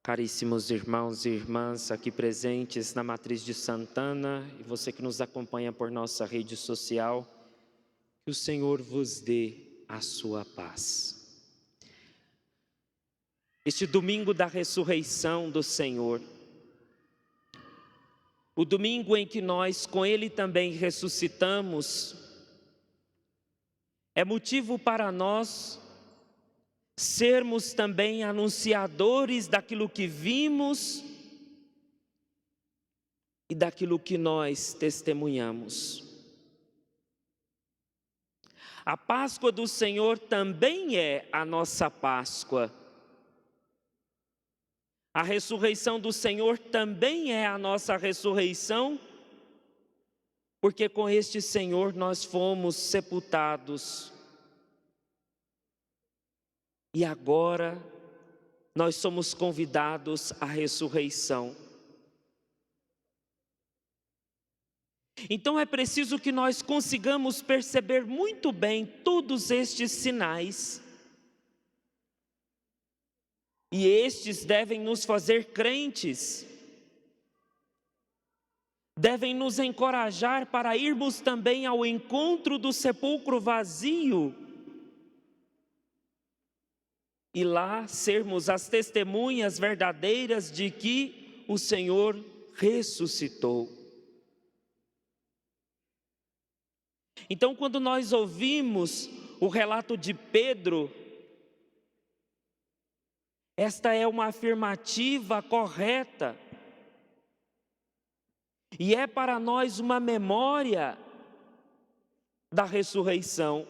Caríssimos irmãos e irmãs aqui presentes na Matriz de Santana e você que nos acompanha por nossa rede social, que o Senhor vos dê a sua paz. Este domingo da ressurreição do Senhor, o domingo em que nós com Ele também ressuscitamos, é motivo para nós sermos também anunciadores daquilo que vimos e daquilo que nós testemunhamos. A Páscoa do Senhor também é a nossa Páscoa. A ressurreição do Senhor também é a nossa ressurreição, porque com este Senhor nós fomos sepultados. E agora nós somos convidados à ressurreição. Então é preciso que nós consigamos perceber muito bem todos estes sinais. E estes devem nos fazer crentes, devem nos encorajar para irmos também ao encontro do sepulcro vazio e lá sermos as testemunhas verdadeiras de que o Senhor ressuscitou. Então, quando nós ouvimos o relato de Pedro, esta é uma afirmativa correta e é para nós uma memória da ressurreição.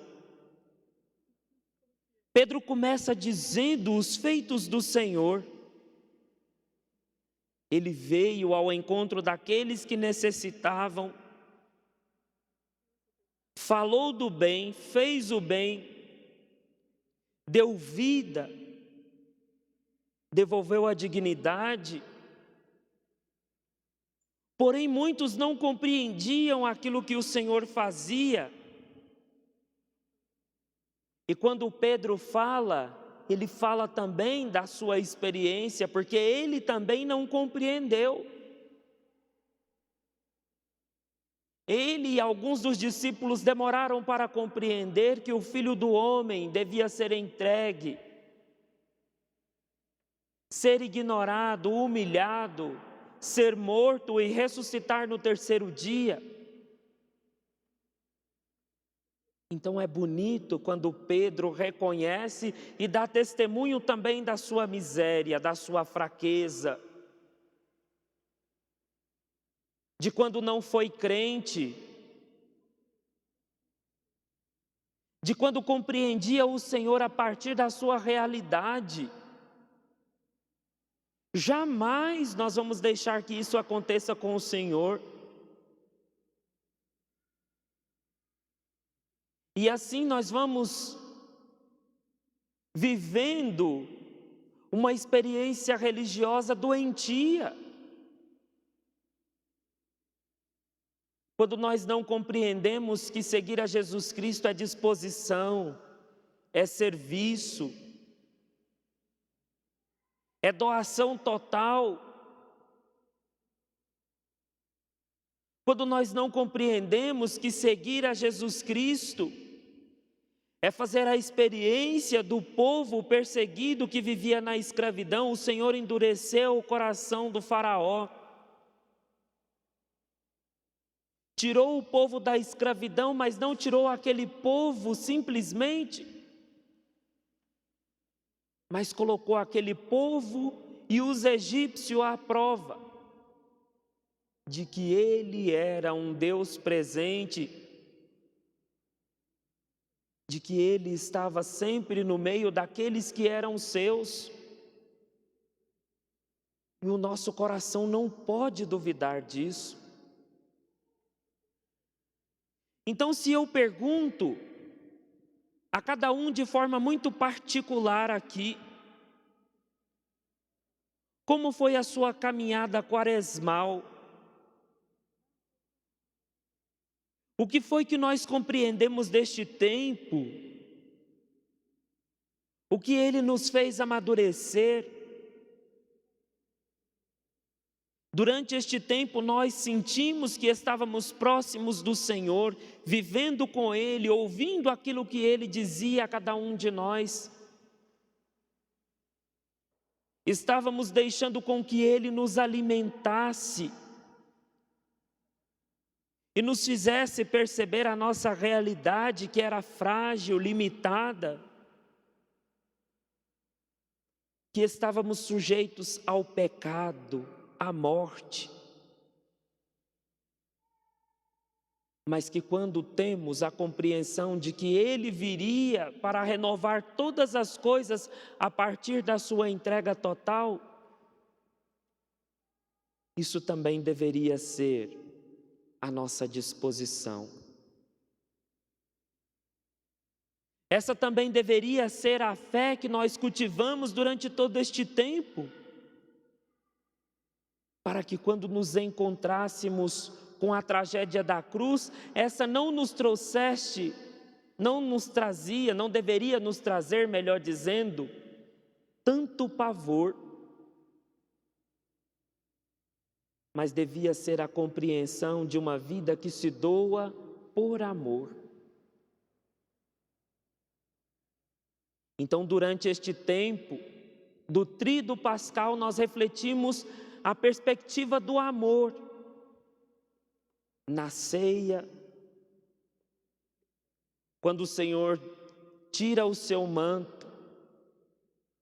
Pedro começa dizendo os feitos do Senhor. Ele veio ao encontro daqueles que necessitavam, falou do bem, fez o bem, deu vida, devolveu a dignidade. Porém, muitos não compreendiam aquilo que o Senhor fazia. E quando Pedro fala, ele fala também da sua experiência, porque ele também não compreendeu. Ele e alguns dos discípulos demoraram para compreender que o Filho do Homem devia ser entregue, ser ignorado, humilhado, ser morto e ressuscitar no terceiro dia. Então é bonito quando Pedro reconhece e dá testemunho também da sua miséria, da sua fraqueza, de quando não foi crente, de quando compreendia o Senhor a partir da sua realidade. Jamais nós vamos deixar que isso aconteça com o Senhor. E assim nós vamos vivendo uma experiência religiosa doentia. Quando nós não compreendemos que seguir a Jesus Cristo é disposição, é serviço, é doação total. Quando nós não compreendemos que seguir a Jesus Cristo é fazer a experiência do povo perseguido que vivia na escravidão, o Senhor endureceu o coração do faraó, tirou o povo da escravidão, mas não tirou aquele povo simplesmente, mas colocou aquele povo e os egípcios à prova de que Ele era um Deus presente, de que Ele estava sempre no meio daqueles que eram seus. E o nosso coração não pode duvidar disso. Então, se eu pergunto a cada um de forma muito particular aqui, como foi a sua caminhada quaresmal? O que foi que nós compreendemos deste tempo? O que ele nos fez amadurecer? Durante este tempo, nós sentimos que estávamos próximos do Senhor, vivendo com Ele, ouvindo aquilo que Ele dizia a cada um de nós. Estávamos deixando com que Ele nos alimentasse e nos fizesse perceber a nossa realidade, que era frágil, limitada, que estávamos sujeitos ao pecado, à morte. Mas que quando temos a compreensão de que Ele viria para renovar todas as coisas a partir da sua entrega total, isso também deveria ser a nossa disposição. Essa também deveria ser a fé que nós cultivamos durante todo este tempo, para que quando nos encontrássemos com a tragédia da cruz, essa não nos trouxesse, não deveria nos trazer, melhor dizendo, tanto pavor, mas devia ser a compreensão de uma vida que se doa por amor. Então, durante este tempo do tríduo pascal, nós refletimos a perspectiva do amor na ceia, quando o Senhor tira o seu manto,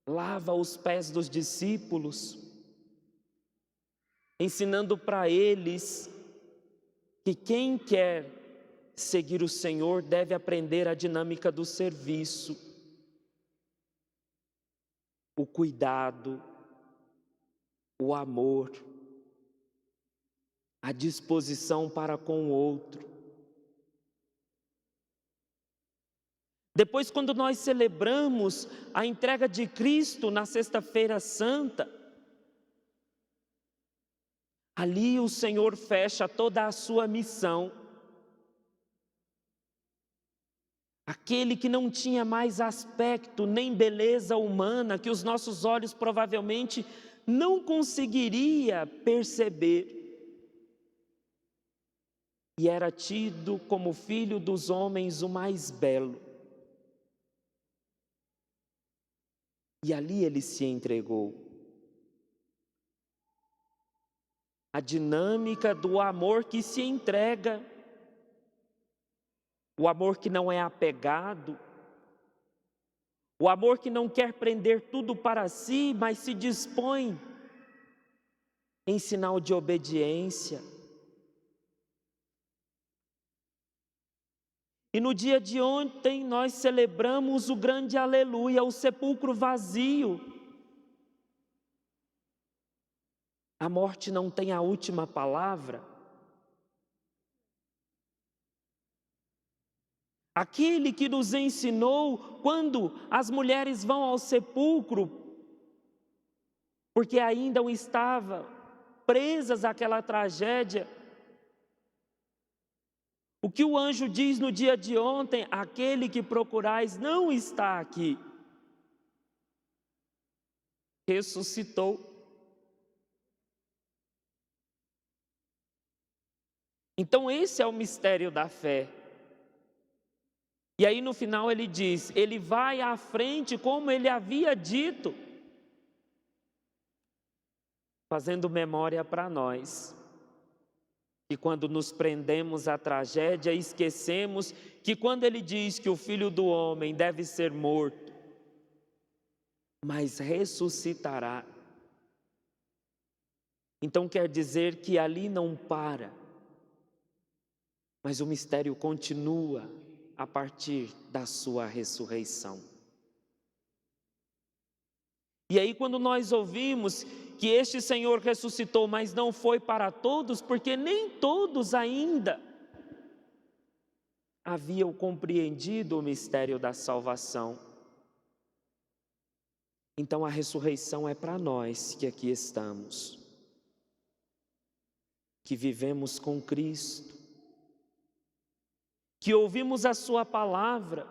lava os pés dos discípulos, ensinando para eles que quem quer seguir o Senhor deve aprender a dinâmica do serviço, o cuidado, o amor, a disposição para com o outro. Depois, quando nós celebramos a entrega de Cristo na Sexta-feira Santa, ali o Senhor fecha toda a sua missão. Aquele que não tinha mais aspecto nem beleza humana, que os nossos olhos provavelmente não conseguiria perceber, e era tido como filho dos homens o mais belo. E ali ele se entregou. A dinâmica do amor que se entrega, o amor que não é apegado, o amor que não quer prender tudo para si, mas se dispõe em sinal de obediência. E no dia de ontem nós celebramos o grande aleluia, o sepulcro vazio. A morte não tem a última palavra. Aquele que nos ensinou quando as mulheres vão ao sepulcro, porque ainda estavam presas àquela tragédia. O que o anjo diz no dia de ontem: aquele que procurais não está aqui. Ressuscitou. Então esse é o mistério da fé. E aí no final ele diz, ele vai à frente como ele havia dito, fazendo memória para nós. E quando nos prendemos à tragédia, esquecemos que quando ele diz que o Filho do Homem deve ser morto, mas ressuscitará, então quer dizer que ali não para, mas o mistério continua a partir da sua ressurreição. E aí quando nós ouvimos que este Senhor ressuscitou, mas não foi para todos, porque nem todos ainda haviam compreendido o mistério da salvação. Então a ressurreição é para nós que aqui estamos, que vivemos com Cristo, que ouvimos a sua palavra,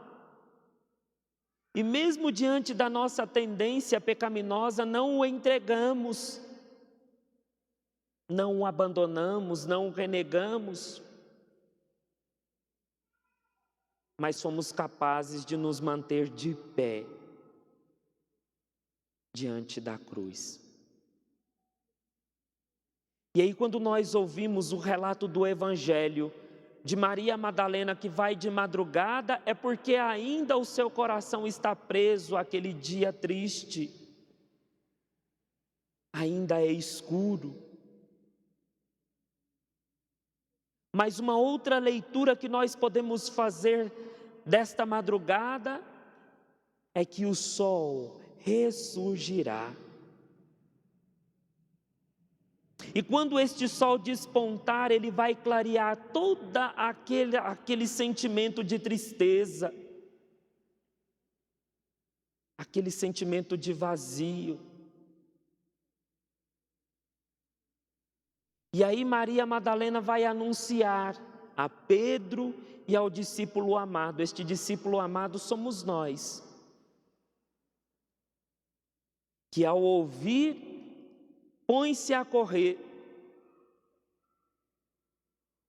e mesmo diante da nossa tendência pecaminosa, não o entregamos. não o abandonamos, não o renegamos, mas somos capazes de nos manter de pé diante da cruz. E aí, quando nós ouvimos o relato do Evangelho de Maria Madalena que vai de madrugada, é porque ainda o seu coração está preso àquele dia triste, ainda é escuro. Mas uma outra leitura que nós podemos fazer desta madrugada é que o sol ressurgirá. E quando este sol despontar, ele vai clarear todo aquele sentimento de tristeza, aquele sentimento de vazio. E aí Maria Madalena vai anunciar a Pedro e ao discípulo amado. Este discípulo amado somos nós, que ao ouvir, põe-se a correr.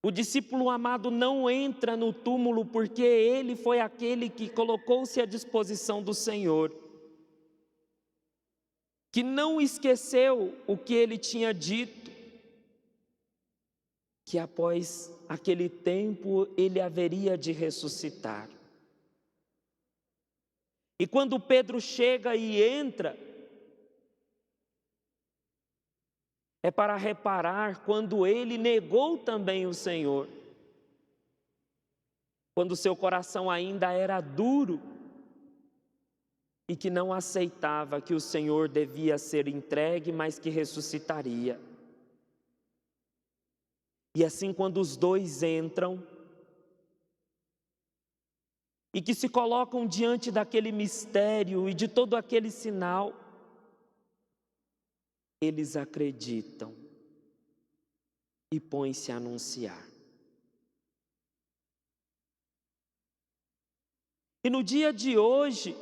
O discípulo amado não entra no túmulo porque ele foi aquele que colocou-se à disposição do Senhor, que não esqueceu o que ele tinha dito, que após aquele tempo ele haveria de ressuscitar. E quando Pedro chega e entra, é para reparar quando ele negou também o Senhor, quando seu coração ainda era duro e que não aceitava que o Senhor devia ser entregue, mas que ressuscitaria. E assim, quando os dois entram e que se colocam diante daquele mistério e de todo aquele sinal, eles acreditam e põem-se a anunciar. E no dia de hoje,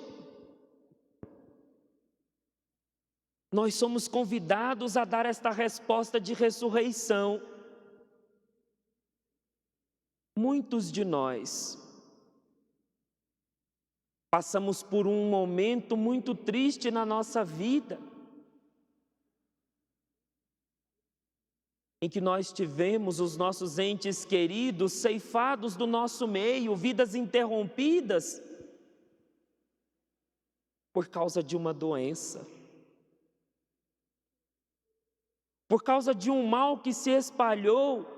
nós somos convidados a dar esta resposta de ressurreição. Muitos de nós passamos por um momento muito triste na nossa vida, em que nós tivemos os nossos entes queridos ceifados do nosso meio, vidas interrompidas por causa de uma doença, por causa de um mal que se espalhou,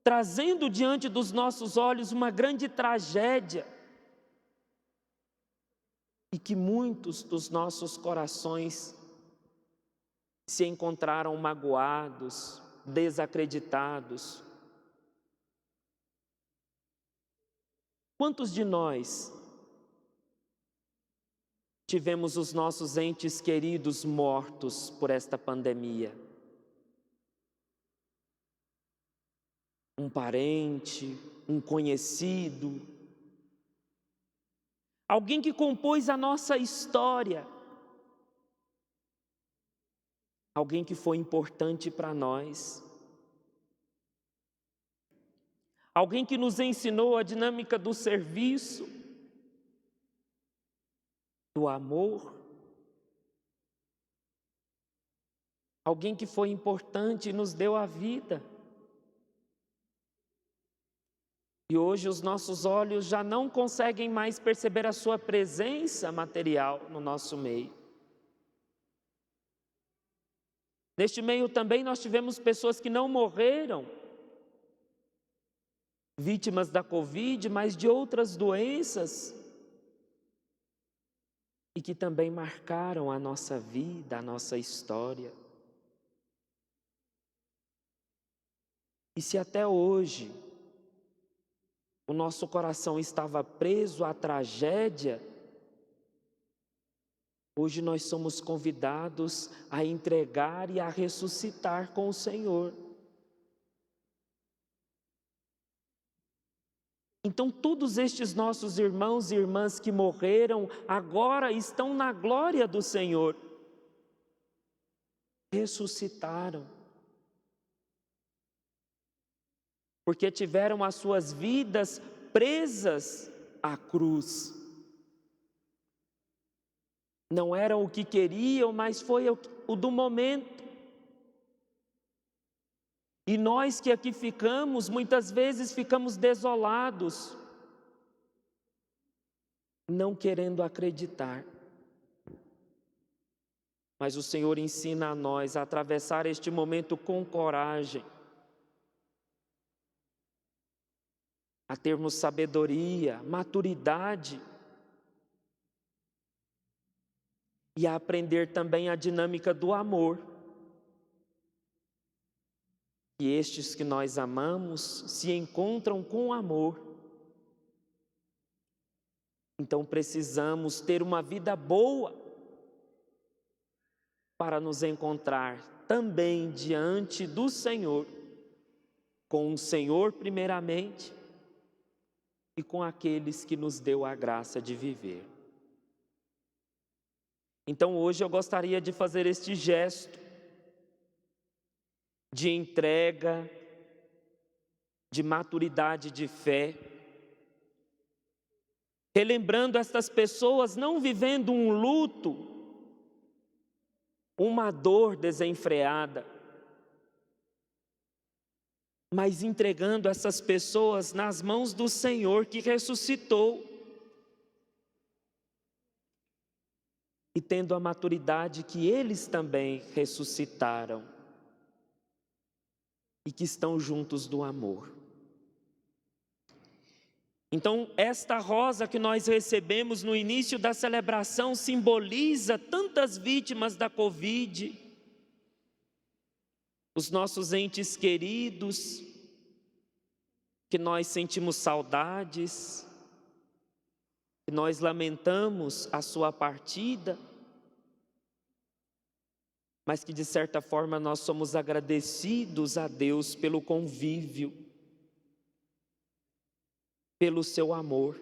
trazendo diante dos nossos olhos uma grande tragédia, e que muitos dos nossos corações se encontraram magoados, desacreditados. Quantos de nós tivemos os nossos entes queridos mortos por esta pandemia? Um parente, um conhecido, alguém que compôs a nossa história, alguém que foi importante para nós, alguém que nos ensinou a dinâmica do serviço, do amor, alguém que foi importante e nos deu a vida. E hoje os nossos olhos já não conseguem mais perceber a sua presença material no nosso meio. Neste meio também nós tivemos pessoas que não morreram, vítimas da Covid, mas de outras doenças, e que também marcaram a nossa vida, a nossa história. E se até hoje o nosso coração estava preso à tragédia, hoje nós somos convidados a entregar e a ressuscitar com o Senhor. Então todos estes nossos irmãos e irmãs que morreram, agora estão na glória do Senhor. Ressuscitaram. porque tiveram as suas vidas presas à cruz. Não era o que queriam, mas foi o do momento. E nós que aqui ficamos, muitas vezes ficamos desolados, não querendo acreditar. Mas o Senhor ensina a nós a atravessar este momento com coragem, a termos sabedoria, maturidade e a aprender também a dinâmica do amor. E estes que nós amamos se encontram com amor. Então precisamos ter uma vida boa para nos encontrar também diante do Senhor, com o Senhor primeiramente e com aqueles que nos deu a graça de viver. Então hoje eu gostaria de fazer este gesto de entrega, de maturidade de fé, relembrando estas pessoas não vivendo um luto, uma dor desenfreada, mas entregando essas pessoas nas mãos do Senhor que ressuscitou e tendo a maturidade que eles também ressuscitaram e que estão juntos do amor. Então, esta rosa que nós recebemos no início da celebração simboliza tantas vítimas da Covid, os nossos entes queridos, que nós sentimos saudades, que nós lamentamos a sua partida, mas que de certa forma nós somos agradecidos a Deus pelo convívio, pelo seu amor.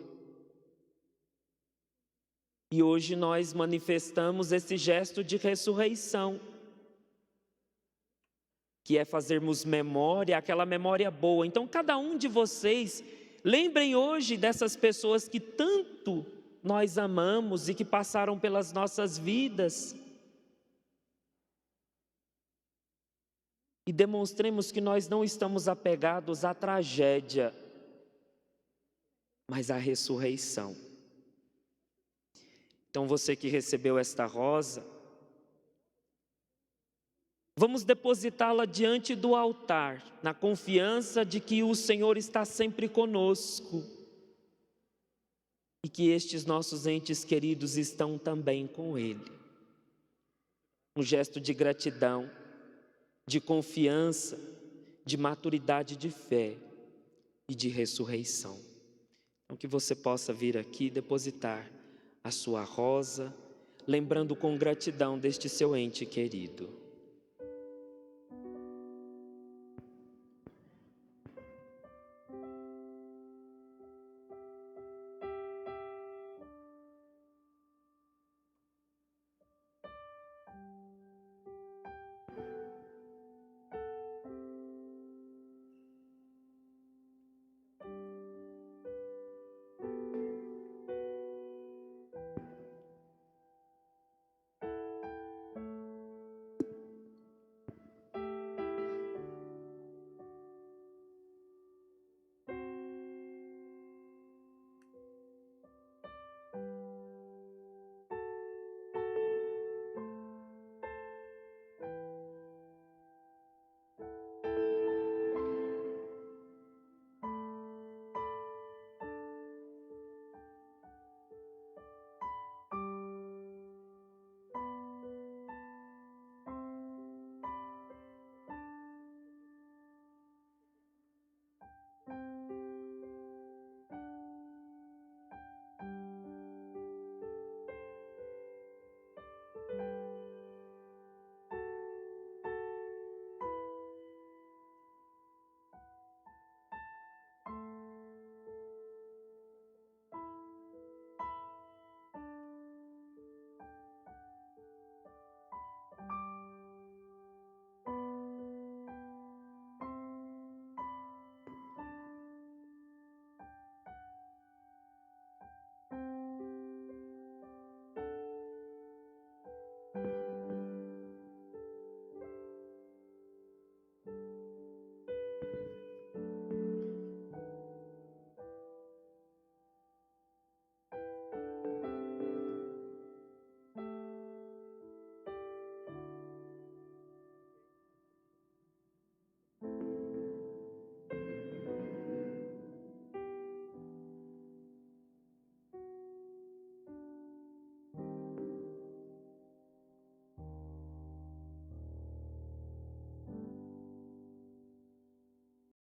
E hoje nós manifestamos esse gesto de ressurreição, que é fazermos memória, aquela memória boa. Então cada um de vocês, lembrem hoje dessas pessoas que tanto nós amamos e que passaram pelas nossas vidas. E demonstremos que nós não estamos apegados à tragédia, mas à ressurreição. Então você que recebeu esta rosa, vamos depositá-la diante do altar, na confiança de que o Senhor está sempre conosco e que estes nossos entes queridos estão também com Ele. Um gesto de gratidão, de confiança, de maturidade de fé e de ressurreição. Então que você possa vir aqui depositar a sua rosa, lembrando com gratidão deste seu ente querido.